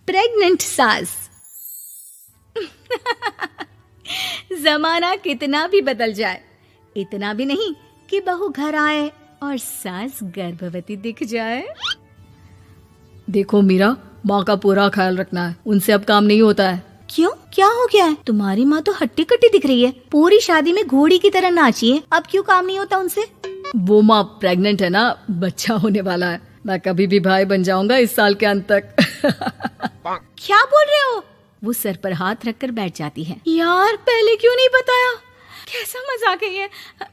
Pregnant सास। जमाना कितना भी बदल जाए, इतना भी नहीं कि बहू घर आए और सास गर्भवती दिख जाए। देखो मीरा, माँ का पूरा ख्याल रखना है, उनसे अब काम नहीं होता है। क्यों, क्या हो गया है? तुम्हारी माँ तो हट्टी कट्टी दिख रही है, पूरी शादी में घोड़ी की तरह नाची है, अब क्यों काम नहीं होता उनसे? वो माँ प्रेग्नेंट है ना, बच्चा होने वाला है। मैं कभी भी भाई बन जाऊंगा इस साल के अंत तक। क्या बोल रहे हो? वो सर पर हाथ रखकर बैठ जाती है। यार पहले क्यों नहीं बताया? कैसा मजाक है ये?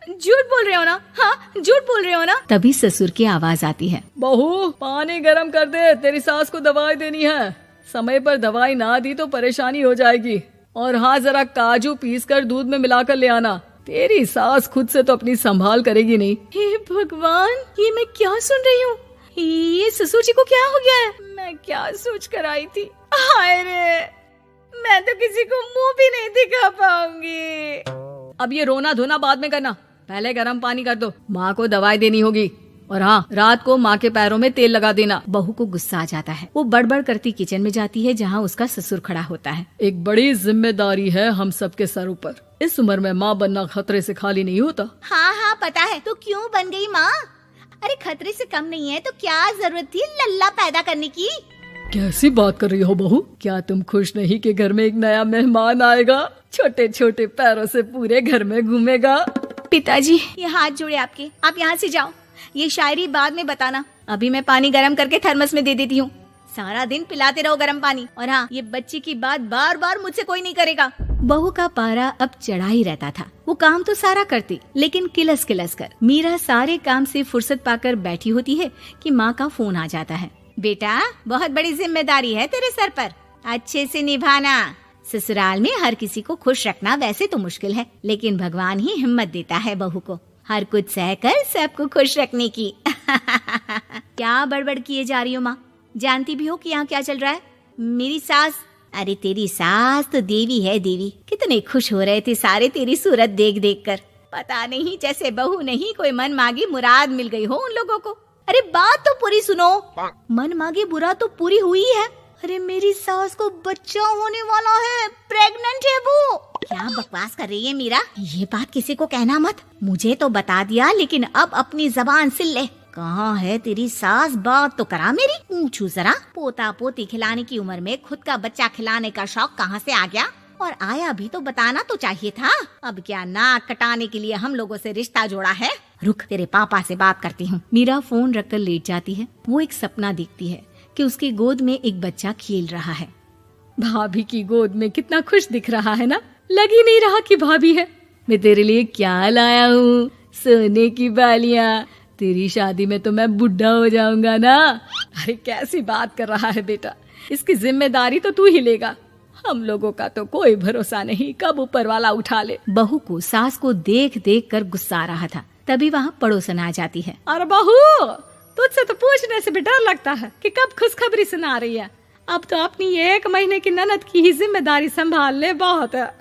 झूठ बोल रहे हो ना? हाँ, झूठ बोल रहे हो ना? तभी ससुर की आवाज आती है। बहू, पानी गरम कर दे, तेरी सास को दवाई देनी है। समय पर दवाई ना दी तो परेशानी हो जाएगी। और हाँ, जरा काजू पीस कर दूध में मिलाकर ले आना। तेरी सास खुद से तो अपनी संभाल करेगी नहीं। हे भगवान, ये मैं क्या सुन रही हूँ? ये ससुर जी को क्या हो गया है? मैं क्या सोच कर आई थी? हाय रे, मैं तो किसी को मुंह भी नहीं दिखा पाऊंगी। अब ये रोना धोना बाद में करना, पहले गर्म पानी कर दो, माँ को दवाई देनी होगी। और हाँ, रात को माँ के पैरों में तेल लगा देना। बहू को गुस्सा आ जाता है, वो बड़बड़ करती किचन में जाती है जहाँ उसका ससुर खड़ा होता है। एक बड़ी जिम्मेदारी है हम सबके सर ऊपर। इस उम्र में माँ बनना खतरे से खाली नहीं होता। हाँ हाँ पता है, तो क्यों बन गई माँ? अरे खतरे से कम नहीं है तो क्या जरूरत थी लल्ला पैदा करने की? कैसी बात कर रही हो बहू? क्या तुम खुश नहीं कि घर में एक नया मेहमान आएगा, छोटे छोटे पैरों से पूरे घर में घूमेगा? पिताजी, ये हाथ जोड़े आपके, आप यहाँ से जाओ। ये शायरी बाद में बताना, अभी मैं पानी गरम करके थर्मस में दे देती हूँ। सारा दिन पिलाते रहो गरम पानी। और हाँ, ये बच्ची की बात बार बार मुझसे कोई नहीं करेगा। बहू का पारा अब चढ़ा ही रहता था। वो काम तो सारा करती, लेकिन किलस किलस कर। मीरा सारे काम से फुर्सत पाकर बैठी होती है कि माँ का फोन आ जाता है। बेटा, बहुत बड़ी जिम्मेदारी है तेरे सर पर, अच्छे से निभाना। ससुराल में हर किसी को खुश रखना वैसे तो मुश्किल है, लेकिन भगवान ही हिम्मत देता है बहू को हर कुछ सहकर सबको खुश रखने की। क्या बड़बड़ किए जा रही हो माँ? जानती भी हो कि यहाँ क्या चल रहा है? मेरी सास, अरे तेरी सास तो देवी है देवी। कितने खुश हो रहे थे सारे तेरी सूरत देख देख कर। पता नहीं जैसे बहू नहीं कोई मन मांगी मुराद मिल गई हो उन लोगों को। अरे बात तो पूरी सुनो। मन मांगी बुरा तो पूरी हुई है। अरे मेरी सास को बच्चा होने वाला है, प्रेग्नेंट है वो। क्या बकवास कर रही है मीरा? ये बात किसी को कहना मत। मुझे तो बता दिया, लेकिन अब अपनी जबान सिल ले। कहाँ है तेरी सास? बात तो करा मेरी। पूछू जरा, पोता पोती खिलाने की उम्र में खुद का बच्चा खिलाने का शौक कहाँ से आ गया? और आया भी तो बताना तो चाहिए था। अब क्या नाक कटाने के लिए हम लोगों से रिश्ता जोड़ा है? रुक, तेरे पापा से बात करती हूँ। मीरा फोन रखकर लेट जाती है। वो एक सपना देखती है कि उसकी गोद में एक बच्चा खेल रहा है। भाभी की गोद में कितना खुश दिख रहा है ना, लग ही नहीं रहा कि भाभी है। मैं तेरे लिए क्या लाया हूँ, सोने की बालियाँ। तेरी शादी में तो मैं बुढ़ा हो जाऊंगा ना। अरे कैसी बात कर रहा है बेटा, इसकी जिम्मेदारी तो तू ही लेगा। हम लोगों का तो कोई भरोसा नहीं, कब ऊपर वाला उठा ले। बहू को सास को देख देख कर गुस्सा आ रहा था। तभी वहाँ पड़ोसन आ जाती है। अरे बहू, तुझसे तो पूछने से भी डर लगता है कि कब खुशखबरी सुना रही है। अब तो अपनी 1 महीने की ननद की ही जिम्मेदारी संभाल ले, बहुत है।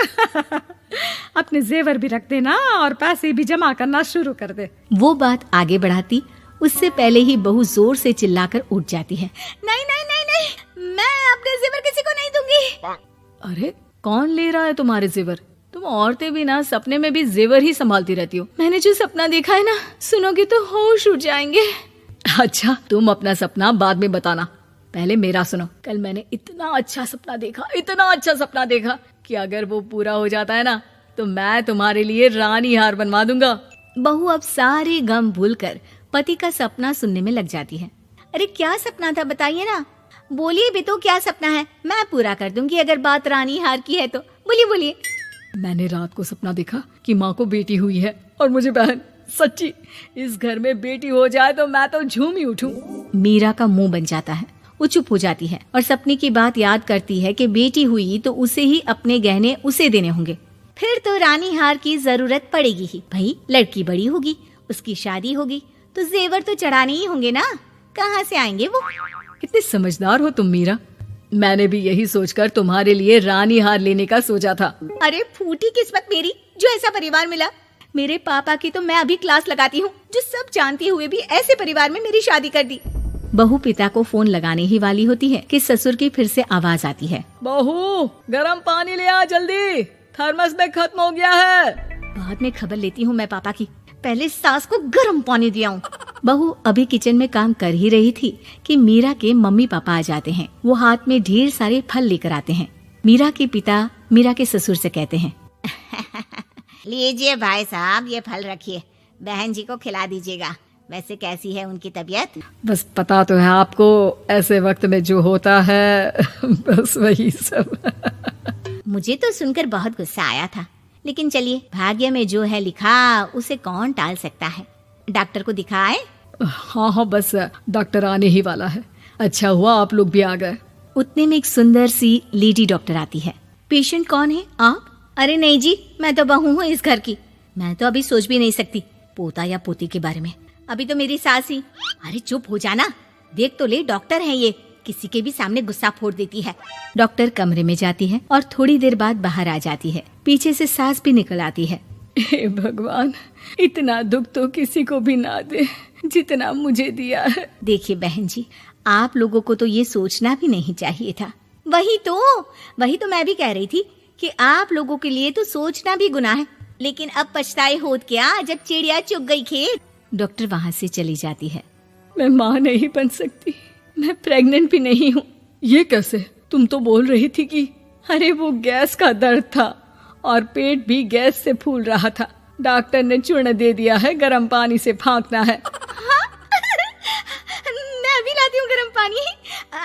अपने जेवर भी रख देना और पैसे भी जमा करना शुरू कर दे। वो बात आगे बढ़ाती उससे पहले ही बहू जोर से चिल्लाकर उठ जाती है। नहीं नहीं नहीं नहीं, मैं अपने जेवर किसी को नहीं दूंगी। अरे कौन ले रहा है तुम्हारे जेवर? तुम औरतें भी ना सपने में भी जेवर ही संभालती रहती हो। मैंने जो सपना देखा है ना, सुनोगे तो होश उड़ जाएंगे। अच्छा, तुम अपना सपना बाद में बताना, पहले मेरा सुनो। कल मैंने इतना अच्छा सपना देखा कि अगर वो पूरा हो जाता है ना तो मैं तुम्हारे लिए रानी हार बनवा दूंगा। बहू अब सारे गम भूलकर पति का सपना सुनने में लग जाती है। अरे क्या सपना था बताइए ना, बोलिए भी तो, क्या सपना है? मैं पूरा कर दूंगी अगर बात रानी हार की है तो। बोलिए बोलिए। मैंने रात को सपना देखा कि माँ को बेटी हुई है और मुझे बहन। सच्ची, इस घर में बेटी हो जाए तो मैं तो झूम ही उठूं। मीरा का मुंह बन जाता है। वो चुप हो जाती है और सपने की बात याद करती है कि बेटी हुई तो उसे ही अपने गहने उसे देने होंगे। फिर तो रानी हार की जरूरत पड़ेगी ही। भाई लड़की बड़ी होगी, उसकी शादी होगी तो जेवर तो चढ़ाने ही होंगे ना, कहाँ से आएंगे वो? कितनी समझदार हो तुम मीरा। मैंने भी यही सोचकर तुम्हारे लिए रानी हार लेने का सोचा था। अरे फूटी किस्मत मेरी जो ऐसा परिवार मिला। मेरे पापा की तो मैं अभी क्लास लगाती हूँ, जो सब जानते हुए भी ऐसे परिवार में मेरी शादी कर दी। बहू पिता को फोन लगाने ही वाली होती है कि ससुर की फिर से आवाज आती है। बहू गरम पानी ले आ जल्दी, थर्मस में खत्म हो गया है। बाद में खबर लेती हूँ मैं पापा की, पहले सास को गर्म पानी दिया हूँ। बहू अभी किचन में काम कर ही रही थी कि मीरा के मम्मी पापा आ जाते हैं। वो हाथ में ढेर सारे फल लेकर आते हैं। मीरा के पिता मीरा के ससुर से कहते हैं, लीजिए भाई साहब, ये फल रखिए, बहन जी को खिला दीजिएगा। वैसे कैसी है उनकी तबीयत? बस पता तो है आपको, ऐसे वक्त में जो होता है बस वही सब। मुझे तो सुनकर बहुत गुस्सा आया था, लेकिन चलिए, भाग्य में जो है लिखा उसे कौन टाल सकता है। डॉक्टर को दिखाए? हाँ, बस डॉक्टर आने ही वाला है। अच्छा हुआ आप लोग भी आ गए। उतने में एक सुंदर सी लेडी डॉक्टर आती है। पेशेंट कौन है आप? अरे नहीं जी, मैं तो बहू हूँ इस घर की। मैं तो अभी सोच भी नहीं सकती पोता या पोती के बारे में। अभी तो मेरी सास ही। अरे चुप हो जाना, देख तो ले, डॉक्टर है ये, किसी के भी सामने गुस्सा फोड़ देती है। डॉक्टर कमरे में जाती है और थोड़ी देर बाद बाहर आ जाती है। पीछे से सास भी निकल आती है। हे भगवान, इतना दुख तो किसी को भी ना दे जितना मुझे दिया है। देखिए बहन जी, आप लोगों को तो ये सोचना भी नहीं चाहिए था। वही तो मैं भी कह रही थी कि आप लोगों के लिए तो सोचना भी गुनाह है, लेकिन अब पछताए होत क्या जब चिड़िया चुग गई खेत। डॉक्टर वहाँ से चली जाती है। मैं माँ नहीं बन सकती, मैं प्रेग्नेंट भी नहीं हूँ। ये कैसे? तुम तो बोल रही थी कि अरे वो गैस का दर्द था और पेट भी गैस से फूल रहा था। डॉक्टर ने चूर्ण दे दिया है, गर्म पानी से फांकना है। मैं भी लाती हूँ गर्म पानी।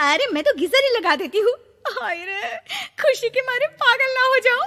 अरे मैं तो गीजर ही लगा देती हूँ। हाय रे, खुशी के मारे पागल ना हो जाओ।